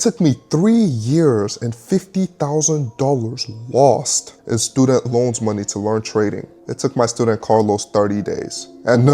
took me 3 years and $50,000 lost in student loans money to learn trading. It took my student Carlos 30 days. And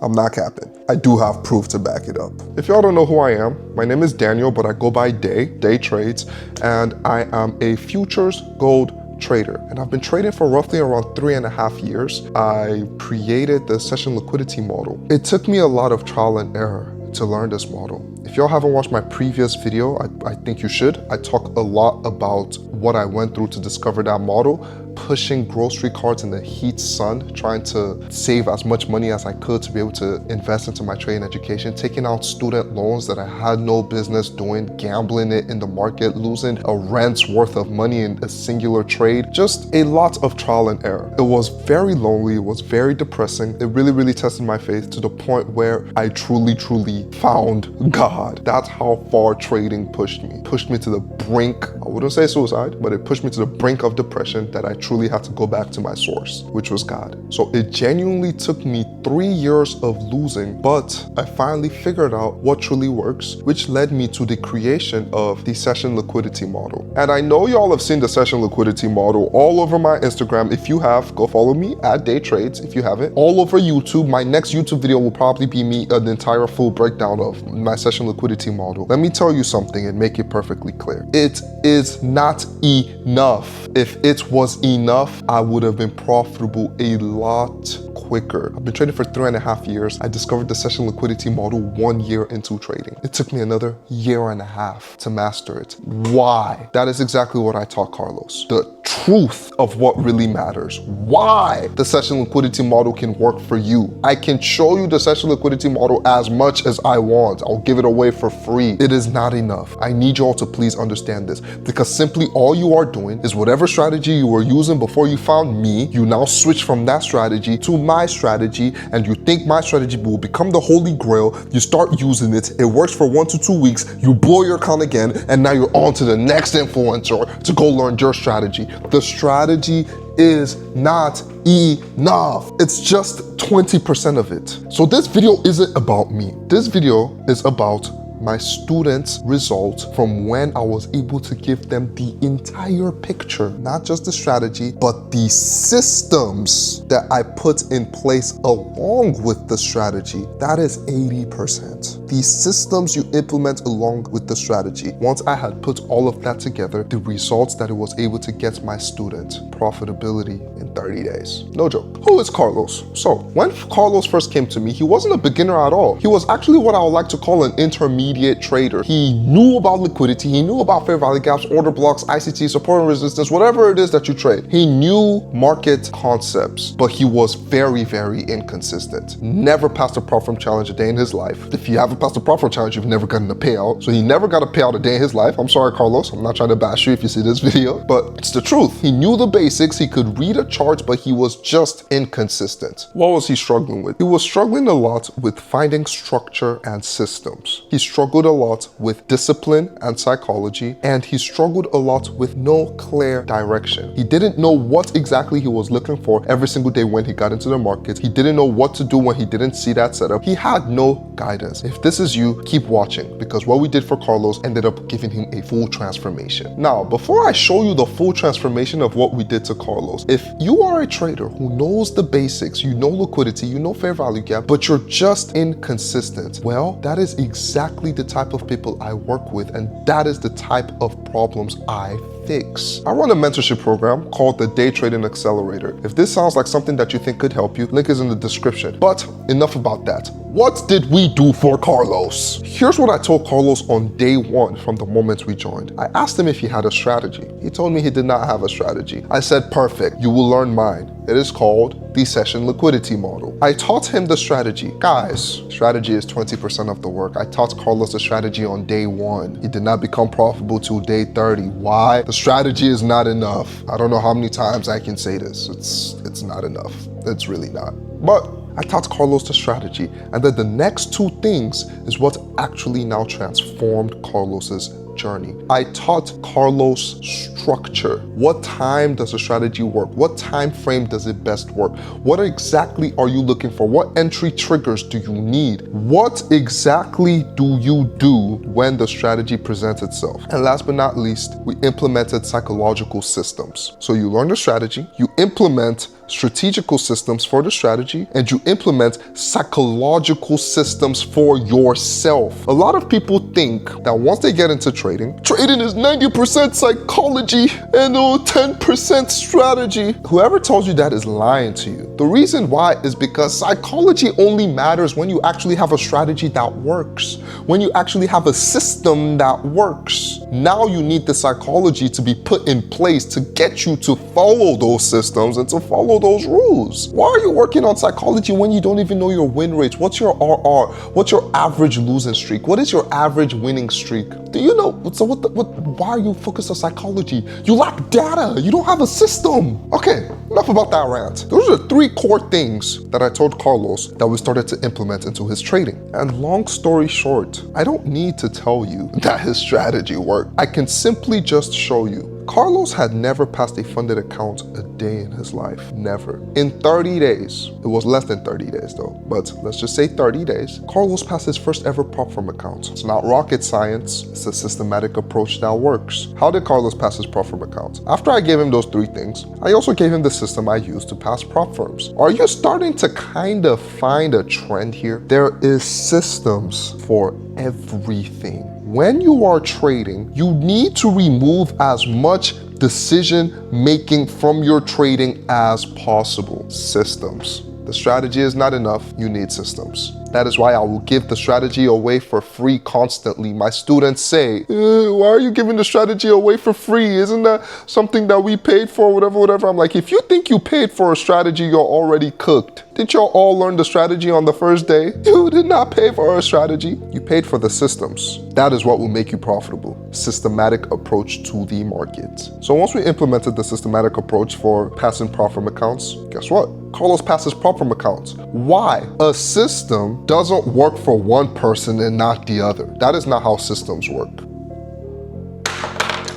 I'm not capping. I do have proof to back it up. If y'all don't know who I am, my name is Daniel, but I go by Day Trades, and I am a futures gold trader. And I've been trading for roughly around 3.5 years. I created the Session Liquidity Model. It took me a lot of trial and error to learn this model. If y'all haven't watched my previous video, I think you should. I talk a lot about what I went through to discover that model, pushing grocery carts in the heat sun, trying to save as much money as I could to be able to invest into my trading education, taking out student loans that I had no business doing, gambling it in the market, losing a rent's worth of money in a singular trade. Just a lot of trial and error. It was very lonely, it was very depressing. It really, really tested my faith to the point where I truly, truly found God. That's how far trading pushed me. Pushed me to the brink, I wouldn't say suicide, but it pushed me to the brink of depression that I truly had to go back to my source, which was God. So it genuinely took me 3 years of losing, but I finally figured out what truly works, which led me to the creation of the Session Liquidity Model. And I know y'all have seen the Session Liquidity Model all over my Instagram. If you have, go follow me at Day Trades if you haven't. All over YouTube. My next YouTube video will probably be me an entire full breakdown of my Session Liquidity Model. Let me tell you something and make it perfectly clear. It is not enough. If it was enough, I would have been profitable a lot quicker. I've been trading for 3.5 years. I discovered the Session Liquidity Model 1 year into trading. It took me another 1.5 years to master it. Why? That is exactly what I taught Carlos. The truth of what really matters. Why the Session Liquidity Model can work for you. I can show you the Session Liquidity Model as much as I want. I'll give it away for free. It is not enough. I need you all to please understand this, because simply all you are doing is whatever strategy you were using before you found me, you now switch from that strategy to my strategy, and you think my strategy will become the holy grail. You start using it, it works for 1 to 2 weeks, you blow your account again, and now you're on to the next influencer to go learn your strategy. The strategy is not enough. It's just 20% of it. So this video isn't about me. This video is about my students' results from when I was able to give them the entire picture, not just the strategy, but the systems that I put in place along with the strategy. That is 80%. The systems you implement along with the strategy. Once I had put all of that together, the results that it was able to get my student, profitability in 30 days. No joke. Who is Carlos? So when Carlos first came to me, he wasn't a beginner at all. He was actually what I would like to call an intermediate trader. He knew about liquidity, he knew about fair value gaps, order blocks, ICT, support and resistance, whatever it is that you trade. He knew market concepts, but he was very, very inconsistent. Never passed a prop firm challenge a day in his life. If you haven't passed a prop firm challenge, you've never gotten a payout. So he never got a payout a day in his life. I'm sorry, Carlos. I'm not trying to bash you if you see this video, but it's the truth. He knew the basics. He could read a chart, but he was just inconsistent. What was he struggling with? He was struggling a lot with finding structure and systems. He struggled a lot with discipline and psychology, and he struggled a lot with no clear direction. He didn't know what exactly he was looking for every single day when he got into the market. He didn't know what to do when he didn't see that setup. He had no guidance. If this is you, keep watching, because what we did for Carlos ended up giving him a full transformation. Now, before I show you the full transformation of what we did to Carlos, if you are a trader who knows the basics, you know liquidity, you know fair value gap, but you're just inconsistent, well, that is exactly the type of people I work with, and that is the type of problems I fix. I run a mentorship program called the Day Trading Accelerator. If this sounds like something that you think could help you, link is in the description. But enough about that. What did we do for Carlos? Here's what I told Carlos on day 1 from the moment we joined. I asked him if he had a strategy. He told me he did not have a strategy. I said, perfect, you will learn mine. It is called the Session Liquidity Model. I taught him the strategy. Guys, strategy is 20% of the work. I taught Carlos the strategy on day 1. He did not become profitable till day 30. Why? The strategy is not enough. I don't know how many times I can say this. It's not enough. It's really not. But I taught Carlos the strategy, and then the next 2 things is what actually now transformed Carlos's journey. I taught Carlos structure. What time does a strategy work? What time frame does it best work? What exactly are you looking for? What entry triggers do you need? What exactly do you do when the strategy presents itself? And last but not least, we implemented psychological systems. So you learn the strategy, you implement strategical systems for the strategy, and you implement psychological systems for yourself. A lot of people think that once they get into trading is 90% psychology and 10% strategy. Whoever tells you that is lying to you. The reason why is because psychology only matters when you actually have a strategy that works, when you actually have a system that works. Now you need the psychology to be put in place to get you to follow those systems and to follow those rules. Why are you working on psychology when you don't even know your win rates? What's your RR? What's your average losing streak? What is your average winning streak? Do you know? So why are you focused on psychology? You lack data. You don't have a system. Okay, enough about that rant. Those are 3 core things that I told Carlos that we started to implement into his trading. And long story short, I don't need to tell you that his strategy worked. I can simply just show you. Carlos had never passed a funded account a day in his life. Never. In 30 days, it was less than 30 days though, but let's just say 30 days, Carlos passed his first ever prop firm account. It's not rocket science, it's a systematic approach that works. How did Carlos pass his prop firm account? After I gave him those 3 things, I also gave him the system I use to pass prop firms. Are you starting to kind of find a trend here? There is systems for everything. When you are trading, you need to remove as much decision making from your trading as possible. Systems. The strategy is not enough, you need systems. That is why I will give the strategy away for free constantly. My students say, why are you giving the strategy away for free? Isn't that something that we paid for, whatever. I'm like, if you think you paid for a strategy, you're already cooked. Did y'all all learn the strategy on the first day? You did not pay for a strategy. You paid for the systems. That is what will make you profitable. Systematic approach to the market. So once we implemented the systematic approach for passing prop firm accounts, guess what? Carlos passes prop firm accounts. Why? A system doesn't work for one person and not the other. That is not how systems work.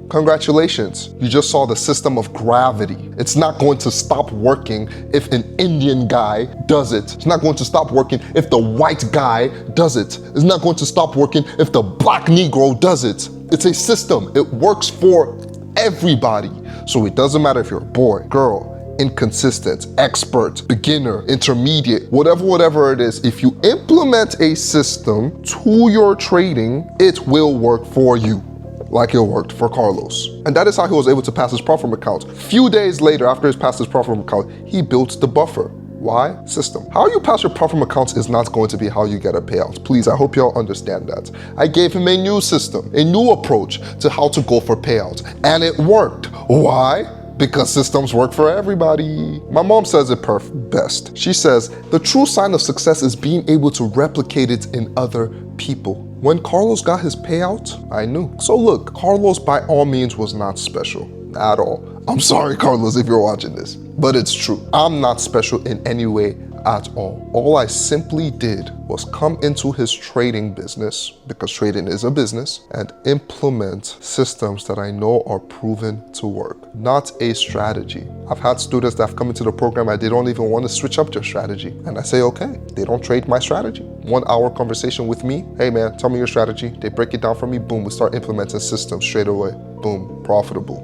Congratulations, you just saw the system of gravity. It's not going to stop working if an Indian guy does it. It's not going to stop working if the white guy does it. It's not going to stop working if the black Negro does it. It's a system. It works for everybody. So it doesn't matter if you're a boy, girl, inconsistent, expert, beginner, intermediate, whatever it is. If you implement a system to your trading, it will work for you, like it worked for Carlos. And that is how he was able to pass his prop firm account. Few days later, after he passed his prop firm account, he built the buffer. Why? System. How you pass your prop firm accounts is not going to be how you get a payout. Please, I hope y'all understand that. I gave him a new system, a new approach to how to go for payouts, and it worked. Why? Because systems work for everybody. My mom says it best. She says, the true sign of success is being able to replicate it in other people. When Carlos got his payout, I knew. So look, Carlos by all means was not special at all. I'm sorry, Carlos, if you're watching this, but it's true. I'm not special in any way at all. All I simply did was come into his trading business, because trading is a business, and implement systems that I know are proven to work, not a strategy. I've had students that have come into the program and they don't even want to switch up their strategy. And I say, okay, they don't trade my strategy. 1 hour conversation with me. Hey man, tell me your strategy. They break it down for me. Boom, we start implementing systems straight away. Boom, profitable.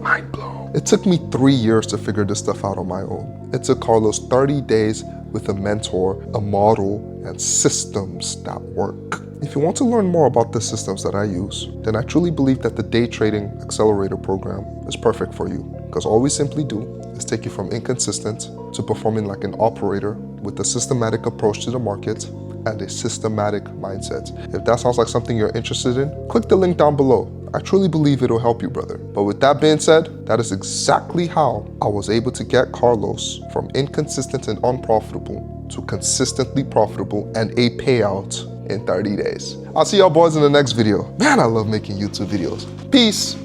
Mind blown. It took me 3 years to figure this stuff out on my own. It took Carlos 30 days with a mentor, a model, and systems that work. If you want to learn more about the systems that I use, then I truly believe that the day trading accelerator program is perfect for you, because all we simply do is take you from inconsistent to performing like an operator with a systematic approach to the market and a systematic mindset. If that sounds like something you're interested in, click the link down below. I truly believe it'll help you, brother. But with that being said, that is exactly how I was able to get Carlos from inconsistent and unprofitable to consistently profitable and a payout in 30 days. I'll see y'all boys in the next video. Man, I love making YouTube videos. Peace.